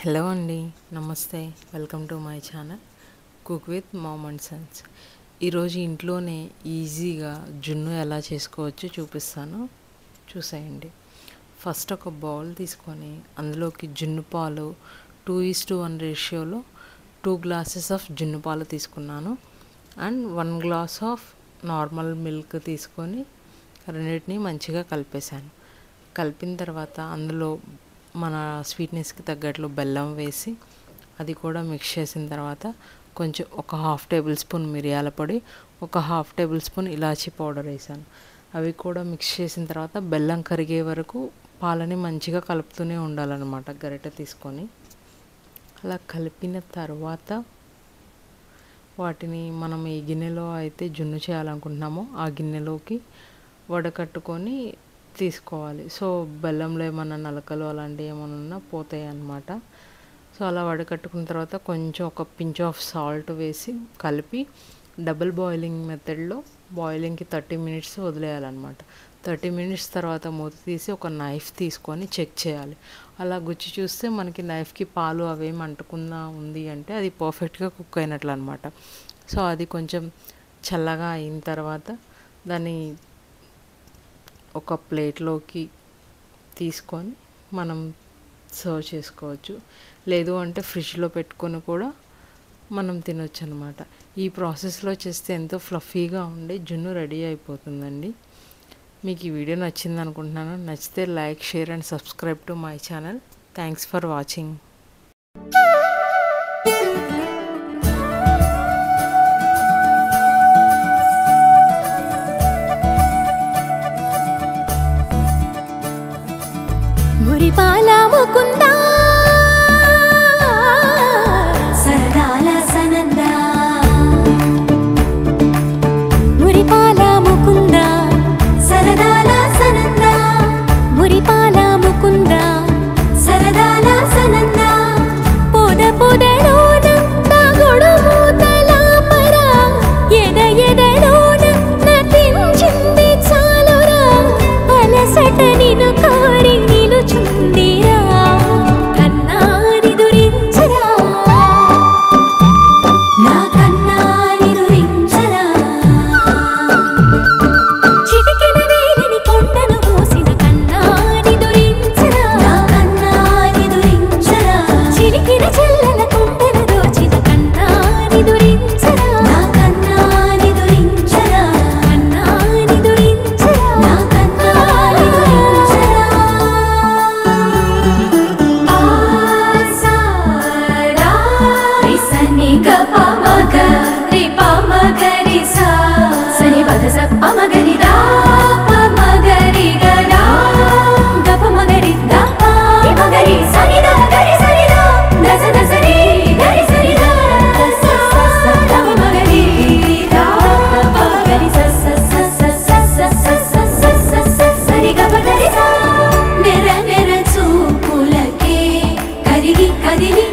Hello అండి, నమస్తే. Welcome to my channel cook with mom and Sons. ఈరోజు ఇంట్లోనే ఈజీగా జున్ను ఎలా చేసుకోవచ్చో చూపిస్తాను, చూసేయండి. ఫస్ట్ ఒక బౌల్ తీసుకొని అందులోకి జున్ను పాలు 2:1 రేషియోలో 2 గ్లాసెస్ ఆఫ్ జున్ను పాలు తీసుకున్నాను. And 1 glass of normal milk తీసుకొని రెండింటిని మంచిగా కలిపేశాను. కలిపిన తర్వాత అందులో మన స్వీట్నెస్కి తగ్గట్లు బెల్లం వేసి అది కూడా మిక్స్ చేసిన తర్వాత కొంచెం ఒక 1/2 టేబుల్ స్పూన్ మిరియాల పొడి, ఒక 1/2 టేబుల్ స్పూన్ ఇలాచీ పౌడర్ వేసాను. అవి కూడా మిక్స్ చేసిన తర్వాత బెల్లం కరిగే వరకు పాలని మంచిగా కలుపుతూనే ఉండాలన్నమాట, గరిటె తీసుకొని. అలా కలిపిన తర్వాత వాటిని మనం ఏ గిన్నెలో అయితే జున్ను చేయాలనుకుంటున్నామో ఆ గిన్నెలోకి వడకట్టుకొని తీసుకోవాలి. సో బెల్లంలో ఏమన్నా నలకలు అలాంటివి ఏమైనా ఉన్నా పోతాయి అన్నమాట. సో అలా వడకట్టుకున్న తర్వాత కొంచెం ఒక పించ్ ఆఫ్ సాల్ట్ వేసి కలిపి డబుల్ బాయిలింగ్ మెథడ్లో బాయిలింగ్కి 30 మినిట్స్ వదిలేయాలన్నమాట. 30 మినిట్స్ తర్వాత మూత తీసి ఒక నైఫ్ తీసుకొని చెక్ చేయాలి. అలా గుచ్చి చూస్తే మనకి నైఫ్కి పాలు అవేమి అంటుకున్నా ఉంది అంటే అది పర్ఫెక్ట్గా కుక్ అయినట్లు అనమాట. సో అది కొంచెం చల్లగా అయిన తర్వాత దాన్ని ఒక ప్లేట్లోకి తీసుకొని మనం సర్వ్ చేసుకోవచ్చు. లేదు అంటే ఫ్రిడ్జ్లో పెట్టుకొని కూడా మనం తినొచ్చు అనమాట. ఈ ప్రాసెస్లో చేస్తే ఎంతో ఫ్లఫీగా ఉండే జున్ను రెడీ అయిపోతుందండి. మీకు ఈ వీడియో నచ్చింది అనుకుంటున్నాను. నచ్చితే like, share and subscribe to my channel. Thanks for watching. మురిపాల ముకుందా సరదాల సనందా, మురిపాల ముకుందా సరదాల సనందా, మురిపాల ముకుందా సరదాల సనందా, పొద పొదలోన తాగుడు మూతల పర ఎద ఎదలోన నటించింది చాలురా, అలసట నిన్ను కోరి నిలుచుందిరా, కన్నాని దురించరా, నా కన్నాని దురించరా, చిటికెన వేలిని కొండను మోసిన కన్నాని దురించరా, నా కన్నాని దురించరా, చిలికిన చెల్లెల కొండను దోచిన కన్నాని దురించరా, నా కన్నాని దురించరా, కన్నాని దురించరా, నా కన్నాని దురించరా. ఆసారా రిసని గప మగ రి ప మగ రి సా సని పద స ప మగ రి దా ప మగ రి గ రా గప మగ రి దా ప రి మగ రి సని దా గ రి సని దా ద స ద స రి గ రి సని దా ద స స స ద ప మగ రి దా ప గ రి స స స స స స స స స స స స రి గ ప ద రి సా నెర నెర చూపులకే కరిగి కదిలి